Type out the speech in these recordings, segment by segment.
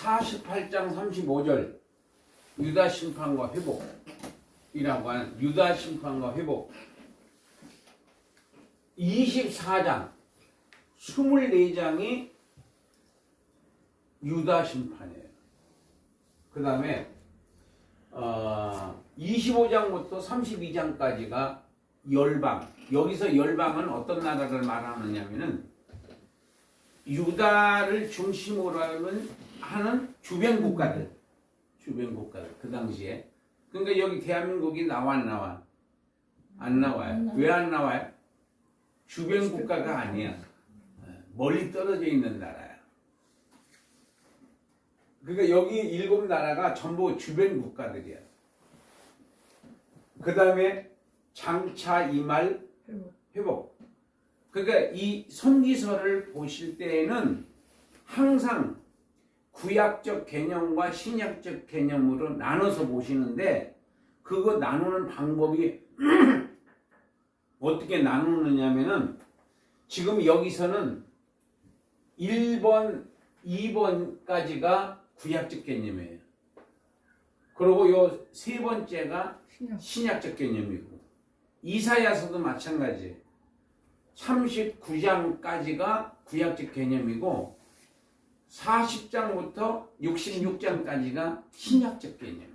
48장 35절 유다 심판과 회복이라고 하는 유다 심판과 회복 24장 24장이 유다 심판이에요. 그 다음에 25장부터 32장까지가 열방. 여기서 열방은 어떤 나라를 말하느냐면은 유다를 중심으로 하는 주변 국가들. 그 당시에. 그러니까 여기 대한민국이 나와 안 나와? 안 나와요. 왜 안 나와요? 주변 국가가 아니야. 멀리 떨어져 있는 나라야. 그러니까 여기 7나라가 전부 주변 국가들이야. 그 다음에 장차 이말 회복. 그러니까 이 선지서를 보실 때에는 항상 구약적 개념과 신약적 개념으로 나눠서 보시는데 그거 나누는 방법이 어떻게 나누느냐면은 지금 여기서는 1번, 2번까지가 구약적 개념이에요. 그리고 요 세 번째가 신약적 개념이고 이사야서도 마찬가지예요. 39장까지가 구약적 개념이고 40장부터 66장까지가 신약적 개념이에요.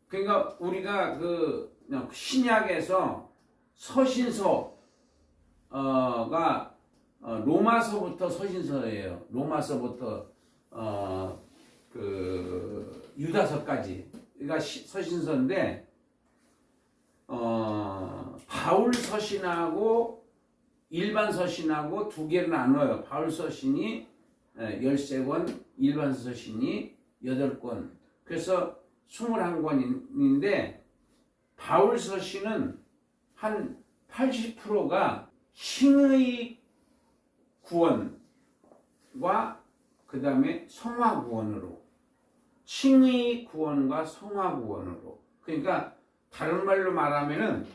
그러니까 우리가 그 신약에서 서신서가 로마서부터 서신서예요. 로마서부터 그 유다서까지. 그러니까 서신서인데 바울 서신하고 일반 서신하고 두 개로 나눠요. 바울 서신이 13권, 일반 서신이 8권. 그래서 21권인데 바울 서신은 한 80%가 신의 구원과 그 다음에 성화 구원으로 칭의 구원과 성화 구원으로 그러니까 다른 말로 말하면은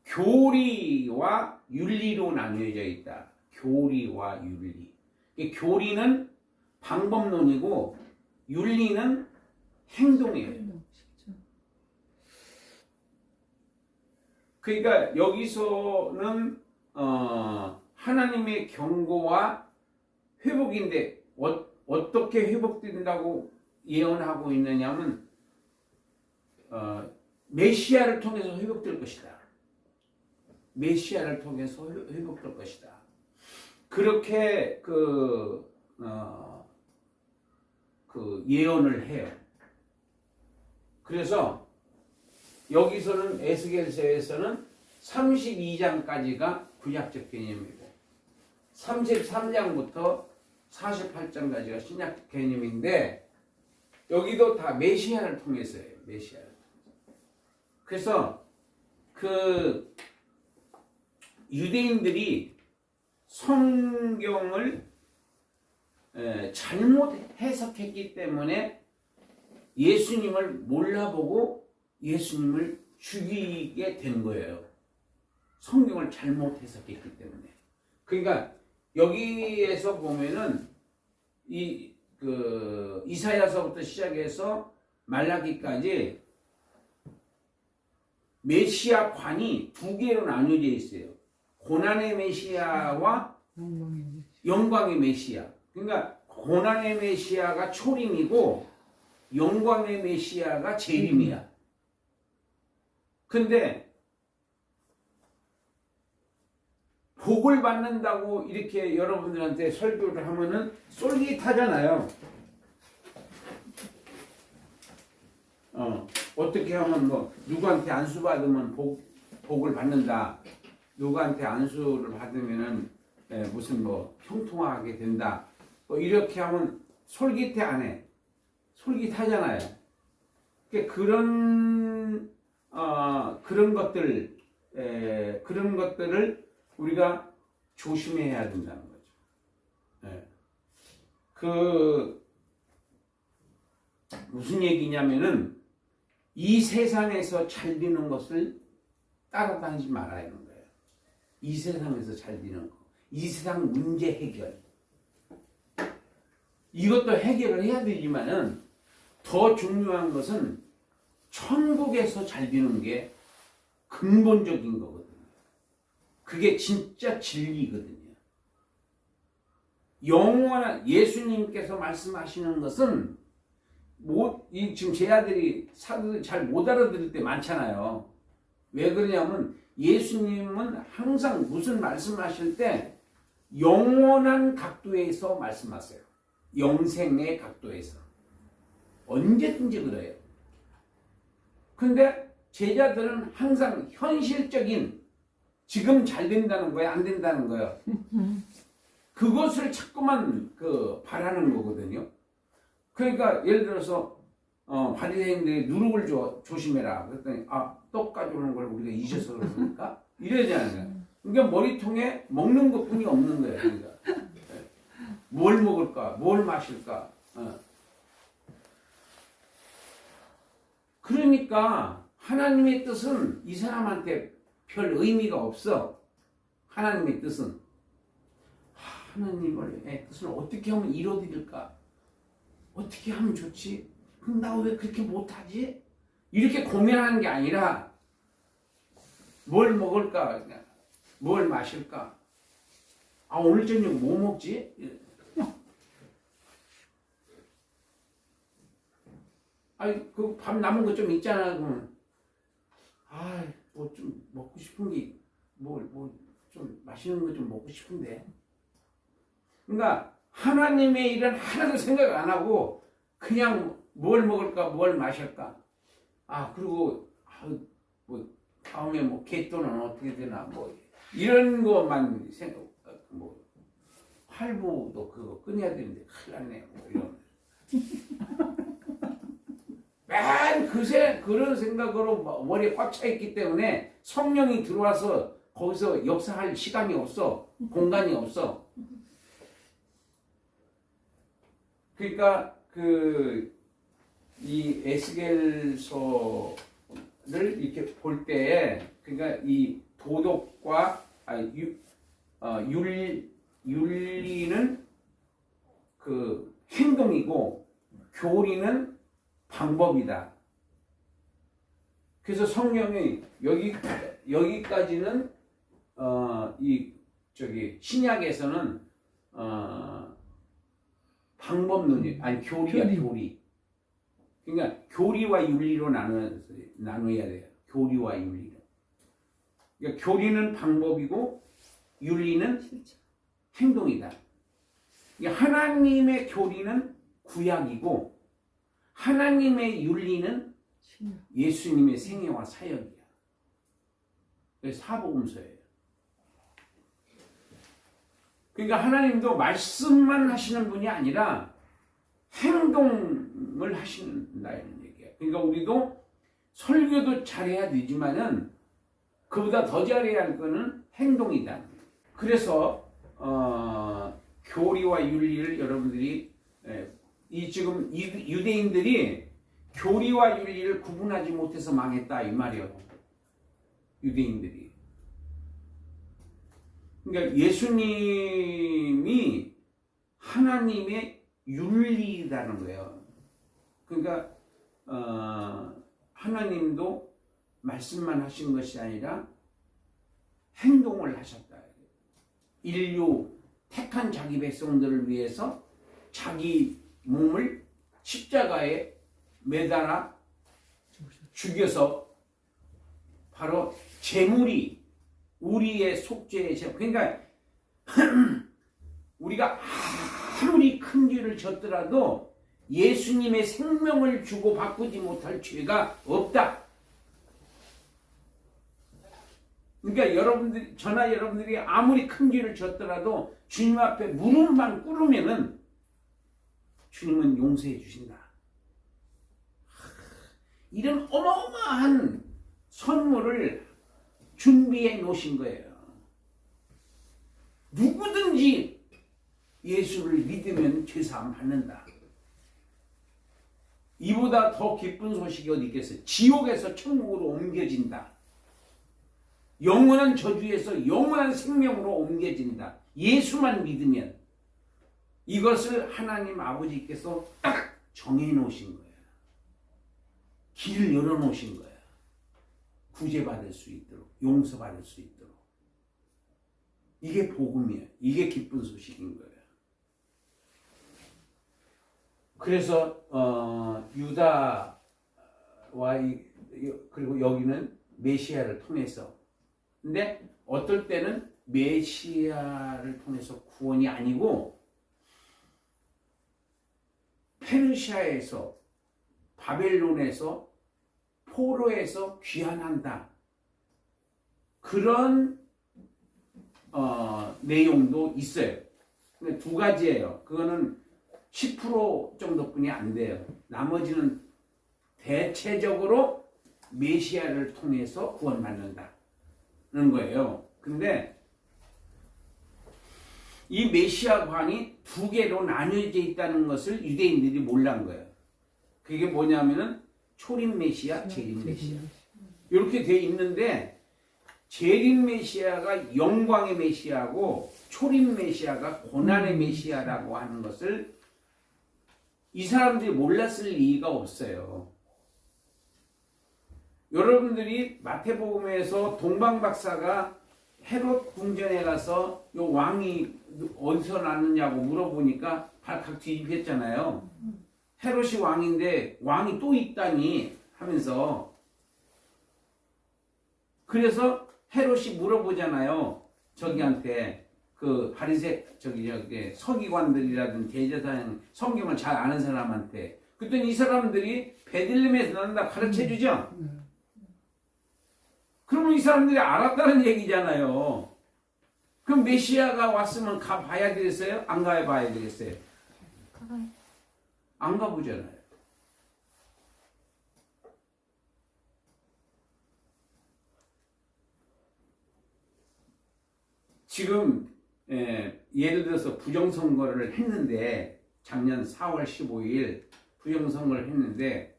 교리와 윤리로 나뉘어져 있다. 교리와 윤리. 교리는 방법론이고 윤리는 행동이에요. 그러니까 여기서는 하나님의 경고와 회복인데 어떻게 회복된다고 예언하고 있느냐면 메시아를 통해서 회복될 것이다. 메시아를 통해서 회복될 것이다. 그렇게 그 예언을 해요. 그래서 여기서는 에스겔서에서는 32장까지가 구약적 개념이고 33장부터 48장까지가 신약 개념인데 여기도 다 메시아를 통해서예요. 메시아를. 그래서 그 유대인들이 성경을 잘못 해석했기 때문에 예수님을 몰라보고 예수님을 죽이게 된 거예요. 성경을 잘못 해석했기 때문에. 그러니까 여기에서 보면은 이사야서부터 시작해서 말라기까지 메시아관이 두 개로 나뉘어져 있어요. 고난의 메시아와 영광의 메시아. 그러니까 고난의 메시아가 초림이고 영광의 메시아가 재림이야. 근데 복을 받는다고 이렇게 여러분들한테 설교를 하면은 쏠깃하잖아요. 어떻게 하면 뭐 누구한테 안수 받으면 복을 받는다. 누구한테 안수를 받으면은 무슨 뭐 형통하게 된다. 뭐 이렇게 하면 솔깃해 안 해. 솔깃하잖아요. 그런 것들을 우리가 조심해야 된다는 거죠. 무슨 얘기냐면은 이 세상에서 잘 되는 것을 따라다니지 말아야 하는 거예요. 이 세상에서 잘 되는 거. 이 세상 문제 해결. 이것도 해결을 해야 되지만은 더 중요한 것은 천국에서 잘 되는 게 근본적인 거거든요. 그게 진짜 진리거든요. 영원한 예수님께서 말씀하시는 것은 지금 제 아들이 사도들이 잘 못 알아들을 때 많잖아요. 왜 그러냐면 예수님은 항상 무슨 말씀하실 때 영원한 각도에서 말씀하세요. 영생의 각도에서. 언제든지 그래요. 근데 제자들은 항상 현실적인 지금 잘 된다는 거야, 안 된다는 거야. 그것을 자꾸만 바라는 거거든요. 그러니까 예를 들어서 바리새인들이 누룩을 조심해라. 그랬더니 떡 가져오는 걸 우리가 잊어서 그러니까 이러잖아요. 그러니까 머리통에 먹는 것뿐이 없는 거예요. 그러니까 뭘 먹을까, 뭘 마실까. 그러니까 하나님의 뜻은 이 사람한테 별 의미가 없어. 하나님의 뜻은 하나님의 뜻을 어떻게 하면 이뤄드릴까? 어떻게 하면 좋지? 그럼 나 왜 그렇게 못하지? 이렇게 고민하는 게 아니라 뭘 먹을까? 뭘 마실까? 오늘 저녁 뭐 먹지? 그 밥 남은 거 좀 있잖아. 그러면 뭐 좀 먹고 싶은 게 좀 맛있는 거 좀 먹고 싶은데. 그러니까 하나님의 일은 하나도 생각 안 하고 그냥 뭘 먹을까, 뭘 마실까. 그리고 뭐 다음에 뭐 개또는 어떻게 되나 뭐 이런 것만 생각. 뭐 할부도 그거 끊어야 되는데 큰일 났네. 뭐 이런. 맨 그런 생각으로 머리에 꽉 차 있기 때문에 성령이 들어와서 거기서 역사할 시간이 없어. 공간이 없어. 그러니까 이 에스겔서를 이렇게 볼 때에 그러니까 이 도덕과 윤리는 그 행동이고 교리는 방법이다. 그래서 성령이 여기까지는 신약에서는 방법론이 교리. 그러니까 교리와 윤리로 나눠야 돼요. 교리와 윤리로. 그러니까 교리는 방법이고 윤리는 행동이다. 그러니까 하나님의 교리는 구약이고 하나님의 윤리는 예수님의 생애와 사역이야. 그래서 사복음서예요. 그러니까 하나님도 말씀만 하시는 분이 아니라 행동을 하신다는 얘기예요. 그러니까 우리도 설교도 잘해야 되지만은 그보다 더 잘해야 할 거는 행동이다. 그래서 교리와 윤리를 여러분들이 지금 유대인들이 교리와 윤리를 구분하지 못해서 망했다 이 말이에요. 유대인들이. 그러니까 예수님이 하나님의 윤리라는 거예요. 그러니까 하나님도 말씀만 하신 것이 아니라 행동을 하셨다. 인류 택한 자기 백성들을 위해서 자기 몸을 십자가에 매달아 죽여서 바로 제물이 우리의 속죄의 제물. 그러니까 우리가 아무리 큰 죄를 졌더라도 예수님의 생명을 주고 바꾸지 못할 죄가 없다. 그러니까 여러분들이 아무리 큰 죄를 졌더라도 주님 앞에 무릎만 꿇으면은 주님은 용서해 주신다. 이런 어마어마한 선물을 준비해 놓으신 거예요. 누구든지 예수를 믿으면 죄사함 받는다. 이보다 더 기쁜 소식이 어디 있겠어요? 지옥에서 천국으로 옮겨진다. 영원한 저주에서 영원한 생명으로 옮겨진다. 예수만 믿으면. 이것을 하나님 아버지께서 딱 정해 놓으신 거예요. 길을 열어 놓으신 거예요. 구제받을 수 있도록, 용서받을 수 있도록. 이게 복음이에요. 이게 기쁜 소식인 거예요. 그래서 유다와 그리고 여기는 메시아를 통해서, 근데 어떨 때는 메시아를 통해서 구원이 아니고 페르시아에서, 바벨론에서, 포로에서 귀환한다. 그런 내용도 있어요. 근데 두 가지예요. 그거는 10% 정도뿐이 안 돼요. 나머지는 대체적으로 메시아를 통해서 구원받는다는 거예요. 근데 이 메시아관이 두 개로 나뉘어져 있다는 것을 유대인들이 몰란 거예요. 그게 뭐냐면은 초림 메시아, 재림 메시아. 이렇게 돼 있는데 재림 메시아가 영광의 메시아고 초림 메시아가 고난의 메시아라고 하는 것을 이 사람들이 몰랐을 리가 없어요. 여러분들이 마태복음에서 동방박사가 헤롯 궁전에 가서 요 왕이 어디서 났느냐고 물어보니까 발칵 뒤집혔잖아요. 헤롯이 왕인데 왕이 또 있다니 하면서, 그래서 헤롯이 물어보잖아요. 저기한테 그 바리새 저기 서기관들이라든 대제사장 성경을 잘 아는 사람한테. 그랬더니 이 사람들이 베들레헴에서 난다 가르쳐 주죠. 그러면 이 사람들이 알았다는 얘기잖아요. 그럼 메시아가 왔으면 가 봐야 되겠어요? 안 가 봐야 되겠어요? 안 가보잖아요. 지금 예를 들어서 부정선거를 했는데, 작년 4월 15일 부정선거를 했는데,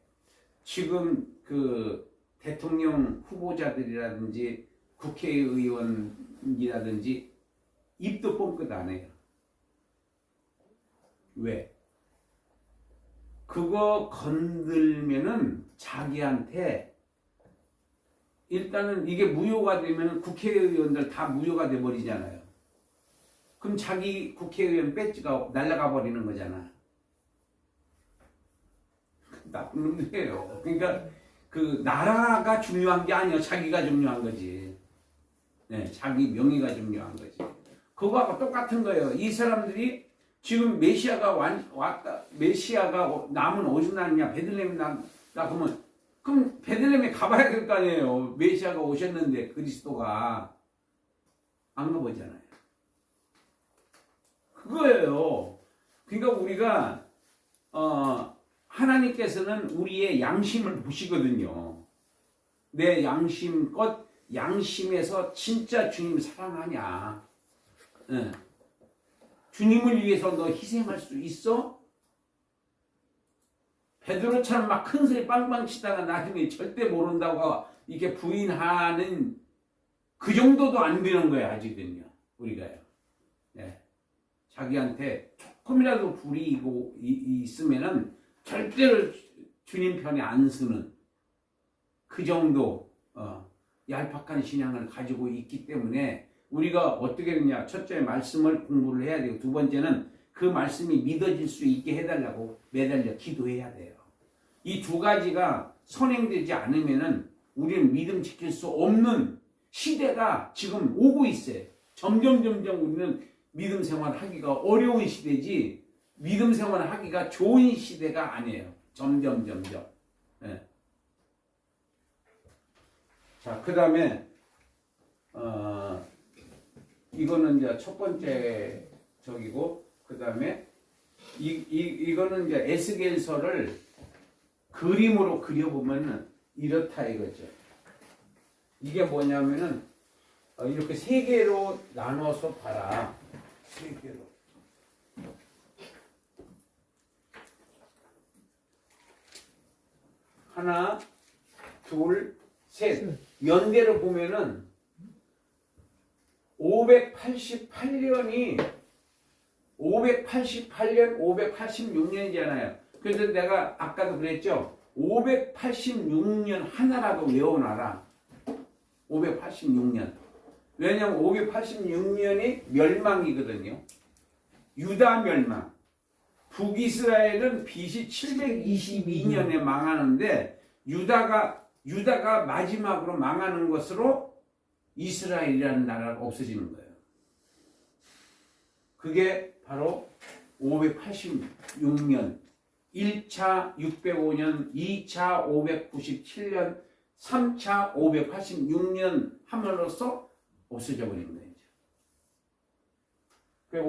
지금 그 대통령 후보자들이라든지 국회의원이라든지 입도 뻥끗 안 해요. 왜? 그거 건들면은 자기한테, 일단은 이게 무효가 되면 국회의원들 다 무효가 돼 버리잖아요. 그럼 자기 국회의원 배지가 날아가 버리는 거잖아. 나쁜 놈들이에요. 그러니까 그 나라가 중요한 게 아니에요. 자기가 중요한 거지. 네, 자기 명예가 중요한 거지. 그거하고 똑같은 거예요. 이 사람들이 지금 메시아가 왔다, 메시아가 남은 어디서 났냐, 베들레헴 났다 그럼 베들레헴에 가봐야 될 거 아니에요. 메시아가 오셨는데 그리스도가 안 가보잖아요. 그거예요. 그러니까 우리가 하나님께서는 우리의 양심을 보시거든요. 내 양심껏 양심에서 진짜 주님 사랑하냐? 네. 주님을 위해서 너 희생할 수 있어? 베드로처럼 막 큰 소리 빵빵 치다가 나중에 절대 모른다고 이렇게 부인하는 그 정도도 안 되는 거예요. 아직은요. 우리가요. 네. 자기한테 조금이라도 불이익이 있으면은 절대로 주님 편에 안 서는 그 정도 얄팍한 신앙을 가지고 있기 때문에 우리가 어떻게 되냐. 첫째, 말씀을 공부를 해야 되고, 두 번째는 그 말씀이 믿어질 수 있게 해달라고 매달려 기도해야 돼요. 이 두 가지가 선행되지 않으면은 우리는 믿음 지킬 수 없는 시대가 지금 오고 있어요. 점점 우리는 믿음 생활하기가 어려운 시대지 믿음 생활하기가 좋은 시대가 아니에요. 점점. 네. 자, 그 다음에 이거는 이제 첫 번째 적이고, 그 다음에 이거는 이제 에스겔서를 그림으로 그려보면 이렇다 이거죠. 이게 뭐냐면은 이렇게 세 개로 나눠서 봐라. 세 개로. 하나, 둘, 셋. 연대로 보면은 588년이 588년, 586년이잖아요. 그래서 내가 아까도 그랬죠. 586년 하나라도 외워놔라. 586년. 왜냐면 586년이 멸망이거든요. 유다 멸망. 북이스라엘은 BC 722년에 망하는데 유다가 마지막으로 망하는 것으로 이스라엘이라는 나라가 없어지는 거예요. 그게 바로 586년, 1차 605년, 2차 597년, 3차 586년 함으로써 없어져 버린 거예요. 그게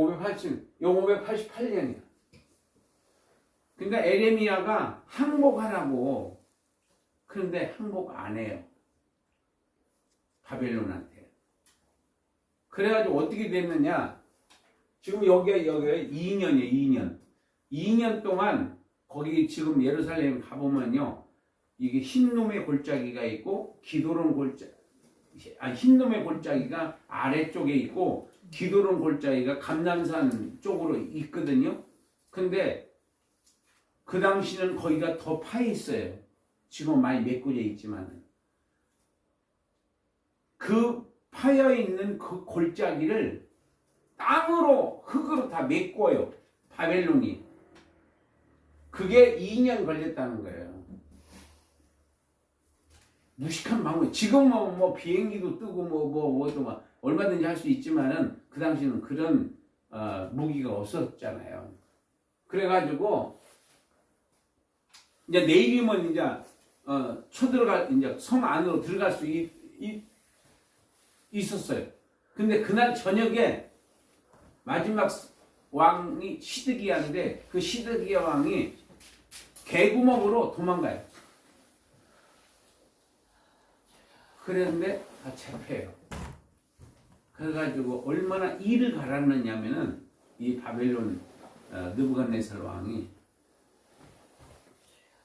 588년이야. 그러니까 에레미야가 항복하라고. 그런데 항복 안 해요. 바벨론한테. 그래가지고 어떻게 됐느냐. 지금 여기가 2년이에요. 2년. 2년 동안 거기 지금 예루살렘 가보면요. 이게 흰놈의 골짜기가 있고 기도론 흰놈의 골짜기가 아래쪽에 있고 기도론 골짜기가 감람산 쪽으로 있거든요. 근데 그 당시는 거기가 더 파여 있어요. 지금 많이 메꿔져 있지만 그 파여 있는 그 골짜기를 땅으로 흙으로 다 메꿔요. 바벨론이. 그게 2년 걸렸다는 거예요. 무식한 방법. 지금은 뭐 비행기도 뜨고 뭐도 막 얼마든지 할 수 있지만은 그 당시는 그런 무기가 없었잖아요. 그래가지고 이제 내일이면 이제 이제 성 안으로 들어갈 수 있었어요. 근데 그날 저녁에 마지막 왕이 시드기야인데 그 시드기야 왕이 개구멍으로 도망가요. 그랬는데 다 잡혀요. 그래가지고 얼마나 이를 갈았느냐면은 이 바벨론 느부갓네살 왕이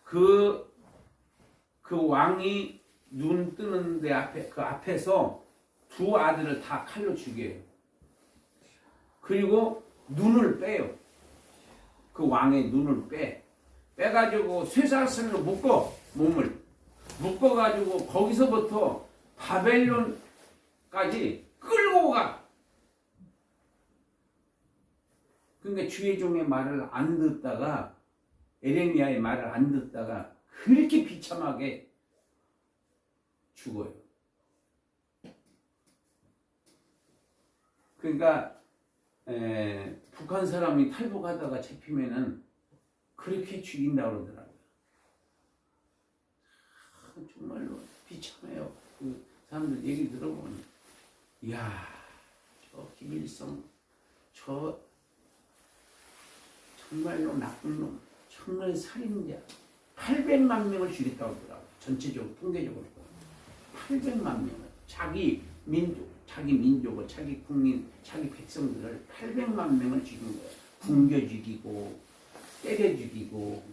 그 왕이 눈 뜨는 데 앞에서 두 아들을 다 칼로 죽여요. 그리고 눈을 빼요. 그 왕의 눈을 빼가지고 쇠사슬로 몸을 묶어가지고 거기서부터 바벨론까지 끌고 가. 그러니까 주의 종의 말을 안 듣다가 에레미야의 말을 안 듣다가 그렇게 비참하게 죽어요. 그러니까 북한 사람이 탈북하다가 잡히면은 그렇게 죽인다고 그러더라고요. 정말로 비참해요. 그 사람들 얘기 들어보면, 이야, 저 김일성, 저 정말로 나쁜 놈, 정말 살인자, 800만 명을 죽였다고 하더라고요. 전체적으로, 통계적으로. 800만 명을. 자기 민족을, 자기 국민, 자기 백성들을 800만 명을 죽인 거예요. 굶겨 죽이고, 때려 죽이고,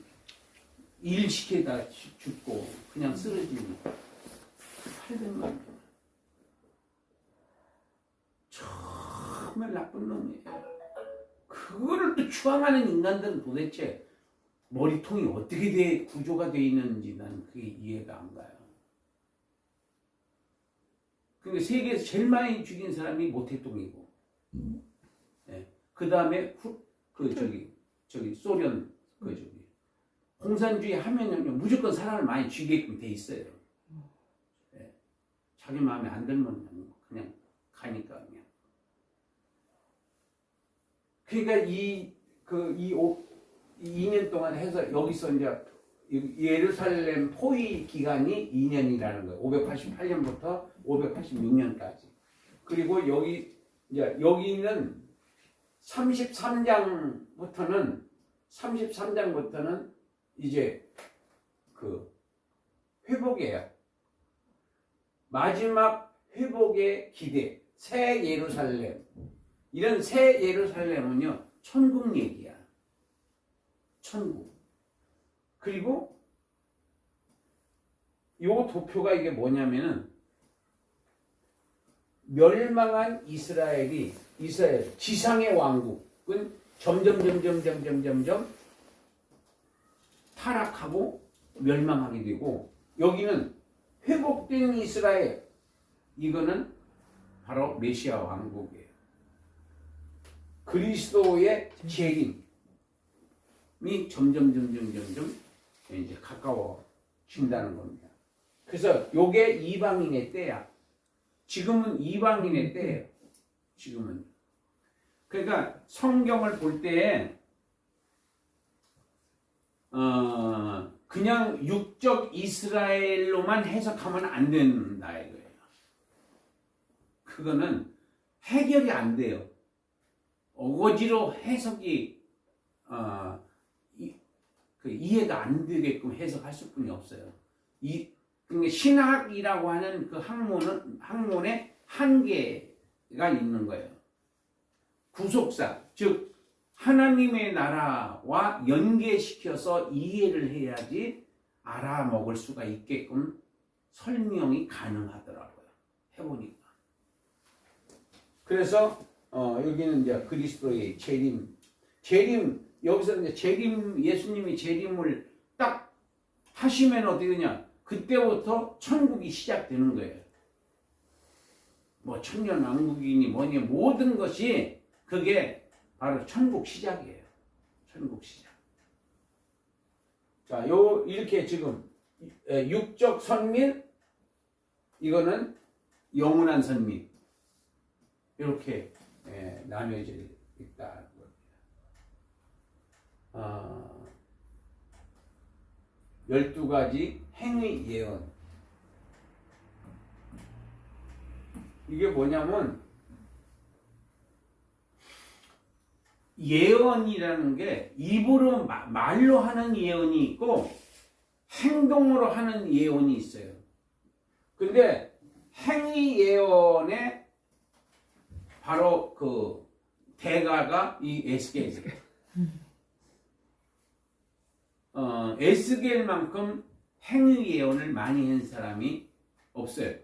일 시켜다 죽고, 그냥 쓰러지고. 800만 명. 정말 나쁜 놈이에요. 그거를 또 추앙하는 인간들은 도대체 머리통이 어떻게 구조가 되어 있는지 나는 그게 이해가 안 가요. 그러니까 세계에서 제일 많이 죽인 사람이 모태똥이고, 예. 그 다음에 소련, 공산주의 하면요, 무조건 사람을 많이 죽이게끔 돼 있어요. 예. 자기 마음에 안 들면 그냥 가니까 그냥. 그러니까 2년 동안 해서 여기서 이제 예루살렘 포위 기간이 2년이라는 거예요. 588년부터 586년까지. 그리고 여기는 33장부터는 이제 그 회복이에요. 마지막 회복의 기대, 새 예루살렘. 이런 새 예루살렘은요, 천국 얘기야. 천국. 그리고 요 도표가 이게 뭐냐면은 멸망한 이스라엘 지상의 왕국은 점점 타락하고 멸망하게 되고, 여기는 회복된 이스라엘, 이거는 바로 메시아 왕국이에요. 그리스도의 재림이 점점 이제 가까워진다는 겁니다. 그래서 요게 이방인의 때야. 지금은 이방인의 때예요. 지금은. 그러니까 성경을 볼 때 그냥 육적 이스라엘로만 해석하면 안 된다 이거예요. 그거는 해결이 안 돼요. 어거지로 해석이 이해가 안 되게끔 해석할 수뿐이 없어요. 그러니까 신학이라고 하는 그 학문의 한계가 있는 거예요. 구속사, 즉 하나님의 나라와 연계시켜서 이해를 해야지 알아먹을 수가 있게끔 설명이 가능하더라고요. 해보니까. 그래서 여기는 이제 그리스도의 재림, 여기서 이제 예수님이 재림을 딱 하시면 어떻게 되냐? 그때부터 천국이 시작되는 거예요. 뭐 천년왕국이니 뭐니 모든 것이 그게 바로 천국 시작이에요. 천국 시작. 자, 이렇게 지금 육적 선민, 이거는 영원한 선민, 이렇게 나뉘어져 있다. 12가지 행의 예언. 이게 뭐냐면, 예언이라는 게 입으로 말로 하는 예언이 있고 행동으로 하는 예언이 있어요. 근데 행의 예언의 바로 그 대가가 이 에스겔이에요. 에스겔만큼 행의 예언을 많이 한 사람이 없어요.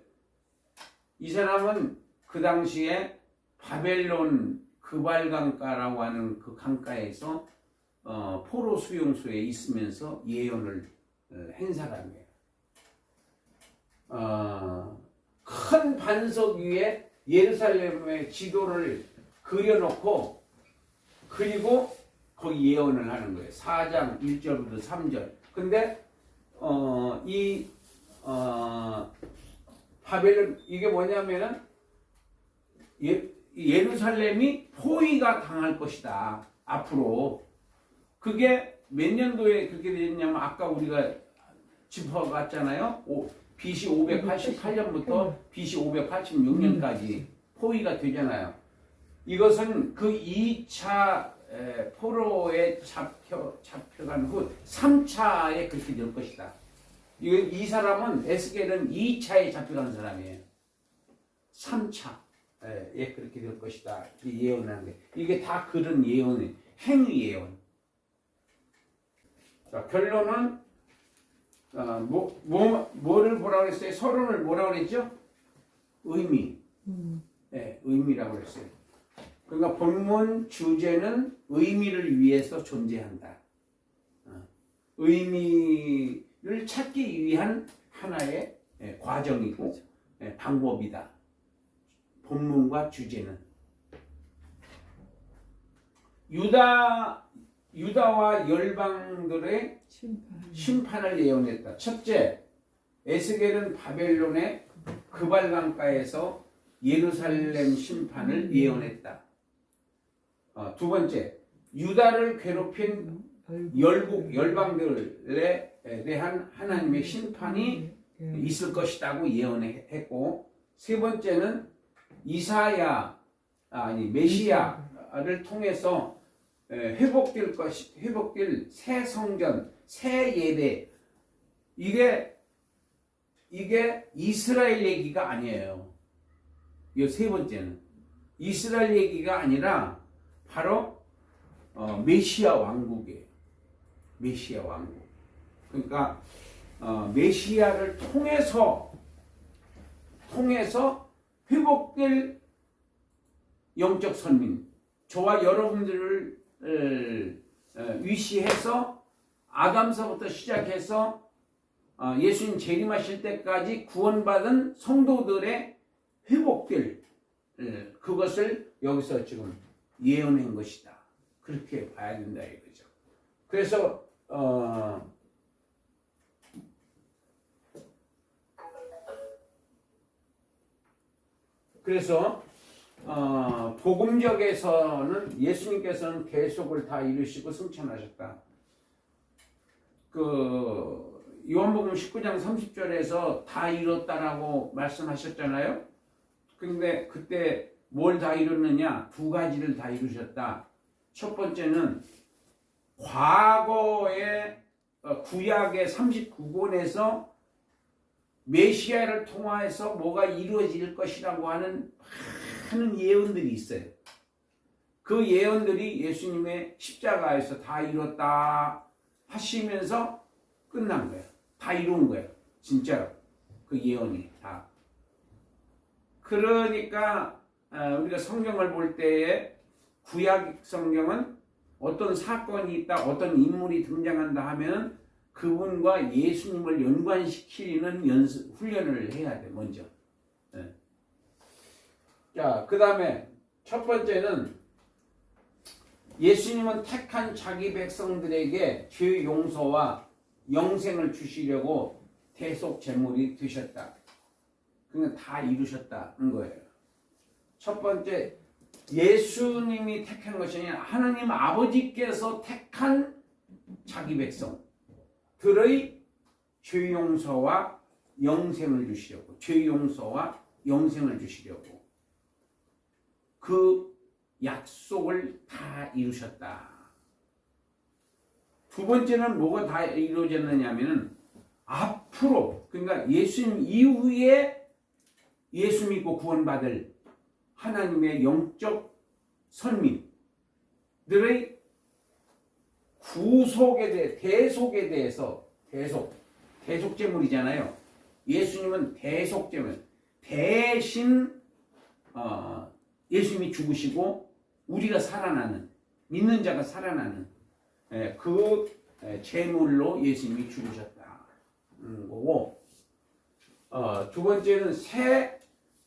이 사람은 그 당시에 바벨론 그발강가라고 하는 그 강가에서 포로 수용소에 있으면서 예언을 한 사람이에요. 큰 반석 위에 예루살렘의 지도를 그려놓고, 그리고 거기 예언을 하는 거예요. 4장 1절부터 3절. 근데 바벨론, 이게 뭐냐면은 예루살렘이 포위가 당할 것이다. 앞으로. 그게 몇 년도에 그렇게 됐냐면, 아까 우리가 짚어봤잖아요. BC 588년부터 BC 586년까지 포위가 되잖아요. 이것은 그 2차 포로에 잡혀간 후 3차에 그렇게 될 것이다. 이 사람은, 에스겔은 2차에 잡혀간 사람이에요. 3차에 그렇게 될 것이다. 예언하는 게. 이게 다 그런 예언이에요. 행위 예언. 자, 결론은, 뭐를 보라고 했어요? 서론을 뭐라고 했죠? 의미. 네, 의미라고 했어요. 그러니까 본문 주제는 의미를 위해서 존재한다. 의미를 찾기 위한 하나의 과정이고 방법이다. 본문과 주제는. 유다와 열방들의 심판을 예언했다. 첫째, 에스겔은 바벨론의 그발강가에서 예루살렘 심판을 예언했다. 두 번째, 유다를 괴롭힌 열방들에 대한 하나님의 심판이 있을 것이라고 예언했고, 세 번째는 메시아를 통해서 회복될 새 성전, 새 예배. 이게 이스라엘 얘기가 아니에요. 이 세 번째는 이스라엘 얘기가 아니라 바로 메시아 왕국이에요. 메시아 왕국. 그러니까 메시아를 통해서 회복될 영적 선민, 저와 여러분들을 위시해서 아담서부터 시작해서 예수님 재림하실 때까지 구원받은 성도들의 회복될 그것을 여기서 지금 예언한 것이다. 그렇게 봐야 된다 이거죠. 그래서 복음적에서는 예수님께서는 대속을 다 이루시고 승천하셨다. 요한복음 19장 30절에서 다 이뤘다라고 말씀하셨잖아요. 근데 그때 뭘 다 이뤘느냐? 두 가지를 다 이루셨다. 첫 번째는 과거의 구약의 39권에서 메시아를 통하여서 뭐가 이루어질 것이라고 하는 많은 예언들이 있어요. 그 예언들이 예수님의 십자가에서 다 이뤘다 하시면서 끝난 거예요. 다 이룬 거예요. 진짜로. 그 예언이 다. 그러니까 우리가 성경을 볼 때에 구약 성경은 어떤 사건이 있다, 어떤 인물이 등장한다 하면 그분과 예수님을 연관시키는 훈련을 해야 돼, 먼저. 네. 자, 그 다음에 첫 번째는 예수님은 택한 자기 백성들에게 죄 용서와 영생을 주시려고 대속 제물이 되셨다. 그냥 다 이루셨다는 거예요. 첫 번째, 예수님이 택한 것이 아니라 하나님 아버지께서 택한 자기 백성들의 죄 용서와 영생을 주시려고, 죄 용서와 영생을 주시려고 그 약속을 다 이루셨다. 두 번째는 뭐가 다 이루어졌느냐면은 앞으로, 그러니까 예수님 이후에 예수 믿고 구원받을 하나님의 영적 선민들의 구속에 대해, 대속에 대해서, 대속제물이잖아요. 예수님은 대속제물, 대신 예수님이 죽으시고 우리가 살아나는, 믿는 자가 살아나는 그 제물로 예수님이 죽으셨다 거고, 두 번째는 새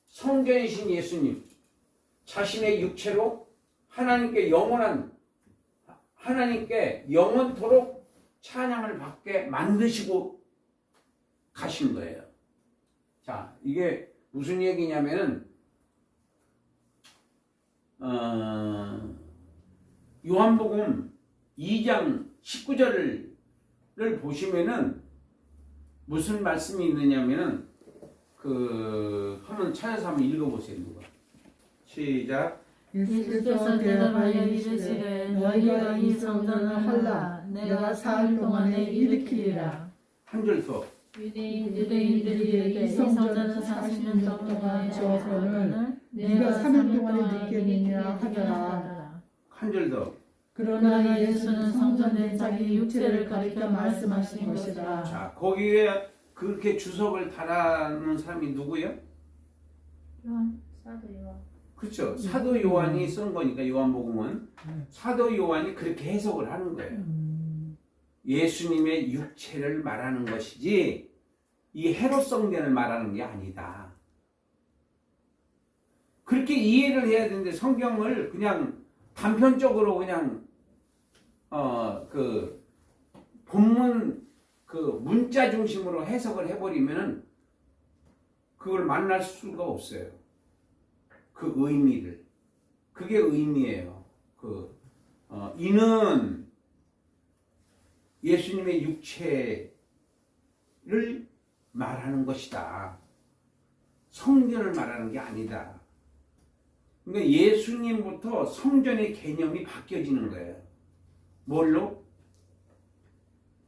성전이신 예수님 자신의 육체로 하나님께 영원토록 찬양을 받게 만드시고 가신 거예요. 자, 이게 무슨 얘기냐면은 요한복음 2장 19절을 보시면은 무슨 말씀이 있느냐면은 한번 찾아서 한번 읽어보세요. 누가 시작. 예수께서 대답하여 이르시되 너희가 이 성전을 헐라 내가 사흘 동안에 일으키리라. 한 절 더. 유대인들이 이 성전은 40년 동안 지었거늘 내가 3일 동안에 느끼느니라 하더라. 한 절 더. 그러나 예수는 성전에 자기 육체를 가리켜 말씀하신 것이다. 자, 거기에 그렇게 주석을 달아놓은 사람이 누구예요? 사도 요한. 그렇죠. 사도 요한이 쓴 거니까 요한복음은 사도 요한이 그렇게 해석을 하는 거예요. 예수님의 육체를 말하는 것이지 이 헤롯 성전을 말하는 게 아니다. 그렇게 이해를 해야 되는데 성경을 그냥 단편적으로 그냥 본문 문자 중심으로 해석을 해버리면은 그걸 만날 수가 없어요. 그 의미를. 그게 의미예요. 이는 예수님의 육체를 말하는 것이다. 성전을 말하는 게 아니다. 그러니까 예수님부터 성전의 개념이 바뀌어지는 거예요. 뭘로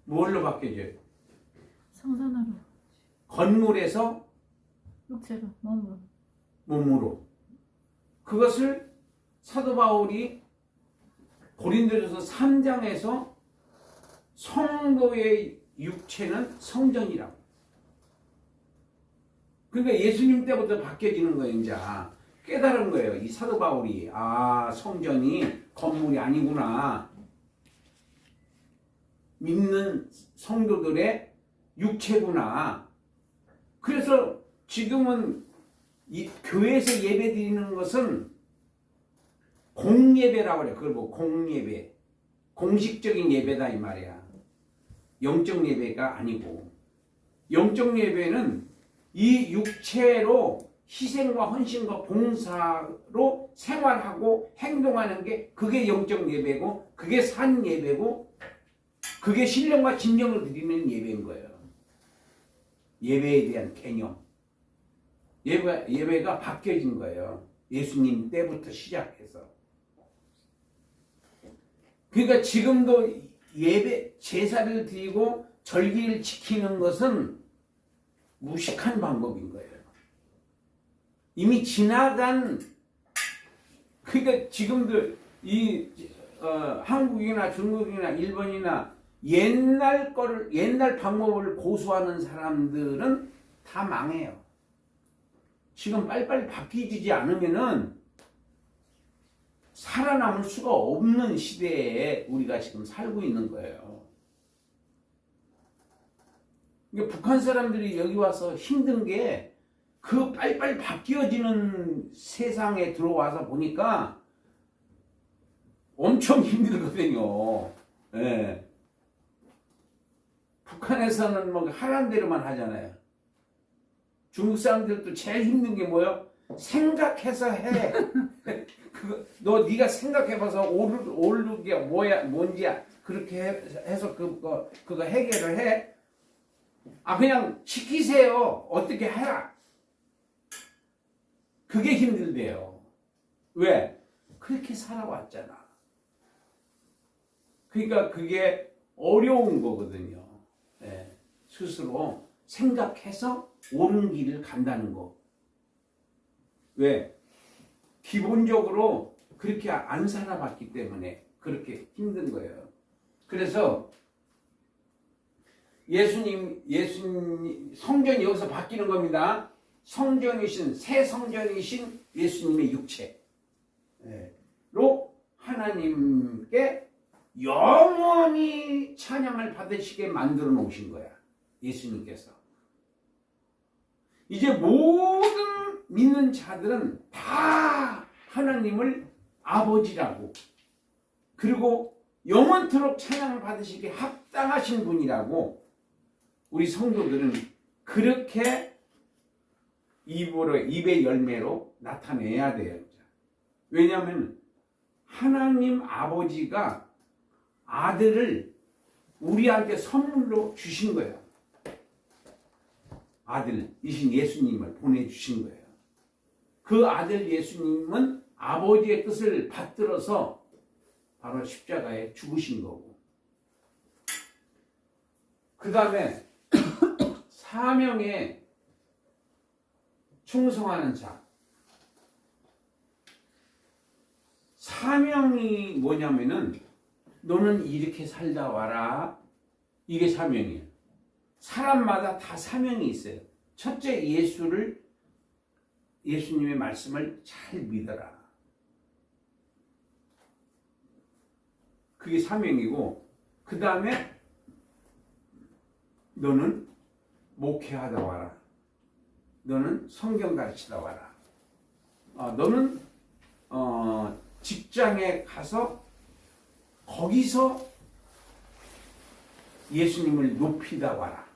바뀌어져요? 성전으로. 건물에서 육체로, 몸으로. 그것을 사도 바울이 고린도전서 3장에서 성도의 육체는 성전이라고. 그러니까 예수님 때부터 바뀌어지는 거예요. 이제 깨달은 거예요. 이 사도 바울이 성전이 건물이 아니구나. 믿는 성도들의 육체구나. 그래서 지금은 이 교회에서 예배 드리는 것은 공예배라고 그래. 그걸 뭐 공예배. 공식적인 예배다 이 말이야. 영적 예배가 아니고. 영적 예배는 이 육체로 희생과 헌신과 봉사로 생활하고 행동하는 게 그게 영적 예배고 그게 산 예배고 그게 신령과 진정을 드리는 예배인 거예요. 예배에 대한 개념. 예배가 바뀌어진 거예요. 예수님 때부터 시작해서. 그러니까 지금도 예배, 제사를 드리고 절기를 지키는 것은 무식한 방법인 거예요. 이미 지나간, 그러니까 지금도 한국이나 중국이나 일본이나 옛날 방법을 고수하는 사람들은 다 망해요. 지금 빨리빨리 바뀌지 않으면은 살아남을 수가 없는 시대에 우리가 지금 살고 있는 거예요. 그러니까 북한 사람들이 여기 와서 힘든 게 그 빨리빨리 바뀌어지는 세상에 들어와서 보니까 엄청 힘들거든요. 예. 북한에서는 뭐 하라는 대로만 하잖아요. 중국 사람들도 제일 힘든 게 뭐예요? 생각해서 해. 네가 생각해봐서 옳은 게 뭔지야. 그렇게 해서 그거 해결을 해. 그냥 시키세요. 어떻게 해라. 그게 힘들대요. 왜? 그렇게 살아왔잖아. 그러니까 그게 어려운 거거든요. 예. 스스로 생각해서 옳은 길을 간다는 거. 왜? 기본적으로 그렇게 안 살아봤기 때문에 그렇게 힘든 거예요. 그래서 예수님 성전이 여기서 바뀌는 겁니다. 새 성전이신 예수님의 육체로 하나님께 영원히 찬양을 받으시게 만들어 놓으신 거야. 예수님께서. 이제 모든 믿는 자들은 다 하나님을 아버지라고, 그리고 영원토록 찬양을 받으시기에 합당하신 분이라고 우리 성도들은 그렇게 입의 열매로 나타내야 돼요. 왜냐하면 하나님 아버지가 아들을 우리한테 선물로 주신 거예요. 아들이신 예수님을 보내주신 거예요. 그 아들 예수님은 아버지의 뜻을 받들어서 바로 십자가에 죽으신 거고, 그 다음에 사명에 충성하는 자. 사명이 뭐냐면은 너는 이렇게 살다 와라. 이게 사명이에요. 사람마다 다 사명이 있어요. 첫째, 예수님의 말씀을 잘 믿어라. 그게 사명이고, 그 다음에 너는 목회하다 와라. 너는 성경 가르치다 와라. 너는 직장에 가서 거기서 예수님을 높이다 와라.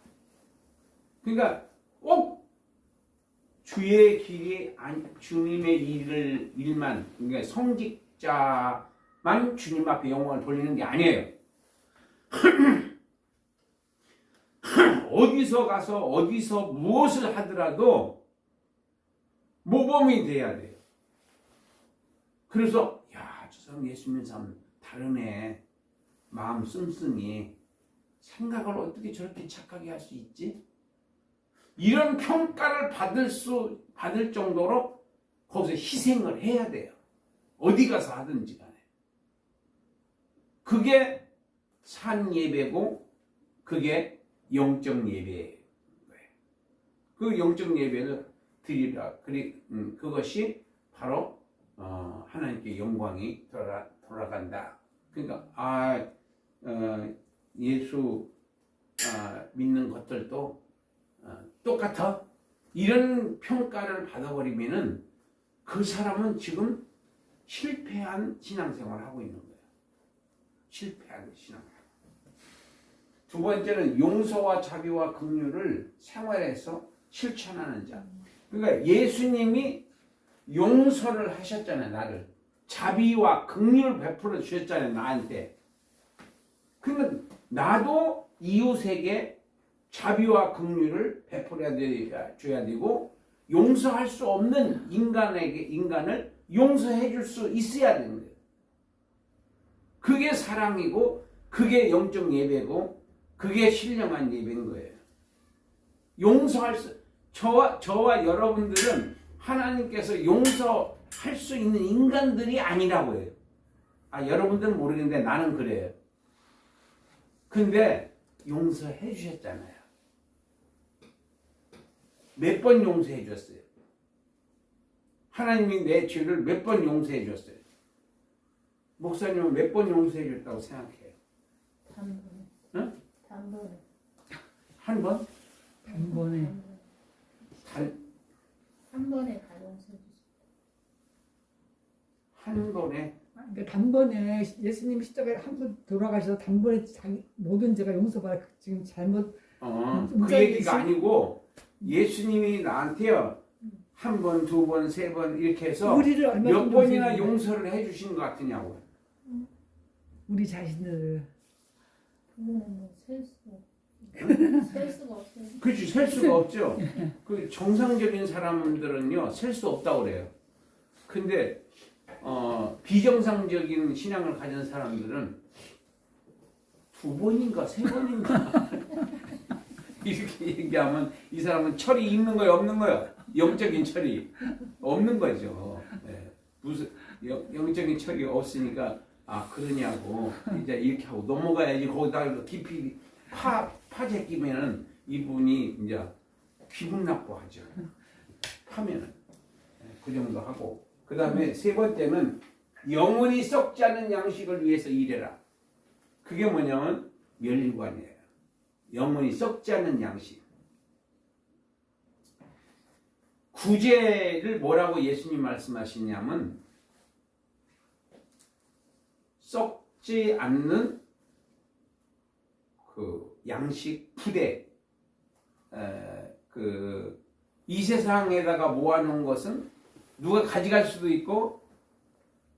그러니까 꼭 주의 길이 주님의 일만, 그러니까 성직자만 주님 앞에 영광을 돌리는 게 아니에요. 어디서 가서 어디서 무엇을 하더라도 모범이 돼야 돼요. 그래서 저 사람 예수 믿는 사람 다르네. 마음 씀씀이 생각을 어떻게 저렇게 착하게 할 수 있지? 이런 평가를 받을 정도로 거기서 희생을 해야 돼요. 어디 가서 하든지 간에. 그게 산 예배고 그게 영적 예배예요. 그 영적 예배를 드리라. 그것이 바로 하나님께 영광이 돌아간다. 그러니까 예수 믿는 것들도 똑같아. 이런 평가를 받아버리면은 그 사람은 지금 실패한 신앙생활을 하고 있는 거예요. 실패한 신앙생활. 두 번째는 용서와 자비와 긍휼을 생활에서 실천하는 자. 그러니까 예수님이 용서를 하셨잖아요, 나를. 자비와 긍휼을 베풀어 주셨잖아요, 나한테. 그러면 나도 이웃에게 자비와 긍휼을 베풀어야 줘야 되고, 용서할 수 없는 인간을 용서해 줄 수 있어야 되는 거예요. 그게 사랑이고, 그게 영적 예배고, 그게 신령한 예배인 거예요. 저와 여러분들은 하나님께서 용서할 수 있는 인간들이 아니라고 해요. 여러분들은 모르겠는데 나는 그래요. 근데 용서해 주셨잖아요. 몇 번 용서해 줬어요. 하나님이 내 죄를 몇 번 용서해 줬어요. 목사님은 몇 번 용서해 줬다고 생각해요? 단번에. 응? 단번에. 한 번? 단번에. 한 번에 다 용서해 주세요. 한 번에? 그러니까 단번에 예수님이 십자가에 한 번 돌아가셔서 단번에 자기 모든 죄가 용서받아. 지금 잘못 그 얘기가 아니고 예수님이 나한테요 한 번, 두 번, 세 번 이렇게 해서 우리를 얼마나 몇 번이나 용서를 해주신 것 같으냐고. 우리 자신을 그거는 뭐셀 수가 없어요. 그렇지, 셀 수가 없죠. 그 정상적인 사람들은요 셀 수 없다고 그래요. 근데 비정상적인 신앙을 가진 사람들은 두 번인가 세 번인가 이렇게 얘기하면 이 사람은 철이 있는 거예요, 없는 거예요? 영적인 철이 없는 거죠. 네. 무슨 영적인 철이 없으니까 그러냐고 이제 이렇게 하고 넘어가야지. 거기다 깊이 파재끼면은 이분이 이제 기분 나빠하죠. 파면은 그 정도 하고 그 다음에 세 번째는 영원히 썩지 않은 양식을 위해서 일해라. 그게 뭐냐면 면류관이에요. 영원히 썩지 않는 양식. 구제를 뭐라고 예수님 말씀하시냐면 썩지 않는 그 양식 부대. 이 세상에다가 모아놓은 것은 누가 가져갈 수도 있고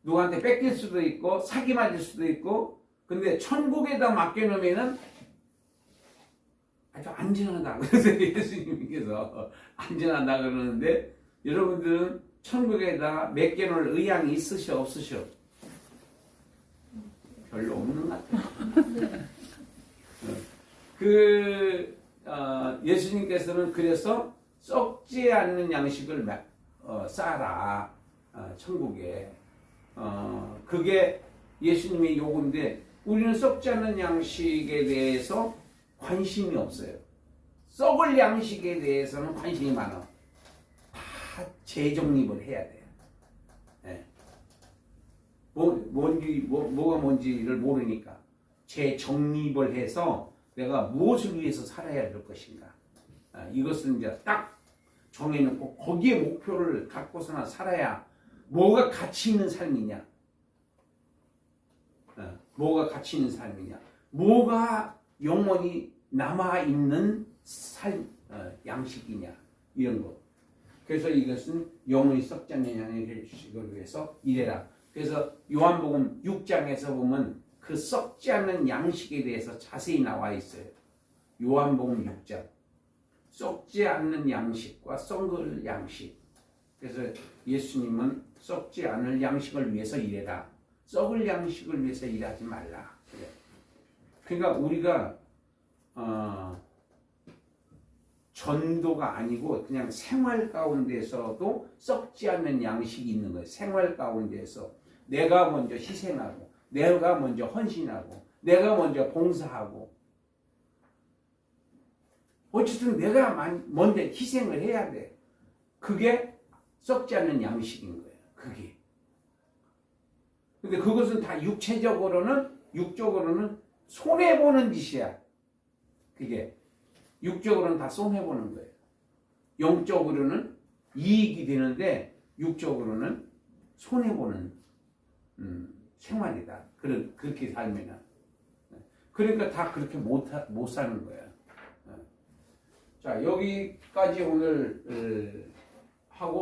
누구한테 뺏길 수도 있고 사기 맞을 수도 있고, 근데 천국에다 맡겨놓으면은 아주 안전하다. 그래서 예수님께서 안전하다 그러는데 여러분들은 천국에다 맡겨놓을 의향이 있으셔 없으셔? 별로 없는 것 같아요. 예수님께서는 그래서 썩지 않는 양식을 쌓아라. 천국에. 그게 예수님의 요구인데 우리는 썩지 않는 양식에 대해서 관심이 없어요. 썩을 양식에 대해서는 관심이 많아. 다 재정립을 해야 돼요. 네. 뭐가 뭔지를 모르니까 재정립을 해서 내가 무엇을 위해서 살아야 될 것인가. 이것은 이제 딱 정해놓고 거기에 목표를 갖고서나 살아야 뭐가 가치 있는 삶이냐. 뭐가 가치 있는 삶이냐. 뭐가 영원히 남아있는 양식이냐. 이런 거. 그래서 이것은 영원히 썩지 않는 양식을 위해서 일해라. 그래서 요한복음 6장에서 보면 그 썩지 않는 양식에 대해서 자세히 나와 있어요. 요한복음 6장. 썩지 않는 양식과 썩을 양식. 그래서 예수님은 썩지 않을 양식을 위해서 일해라. 썩을 양식을 위해서 일하지 말라. 그러니까 우리가 전도가 아니고 그냥 생활 가운데서도 썩지 않는 양식이 있는 거예요. 생활 가운데서 내가 먼저 희생하고 내가 먼저 헌신하고 내가 먼저 봉사하고 어쨌든 내가 먼저 희생을 해야 돼. 그게 썩지 않는 양식인 거예요. 그게. 근데 그것은 다 육적으로는 손해보는 짓이야. 그게. 육적으로는 다 손해보는 거예요. 영적으로는 이익이 되는데, 육적으로는 손해보는, 생활이다. 그렇게 살면은. 그러니까 다 그렇게 못 사는 거야. 자, 여기까지 오늘 하고,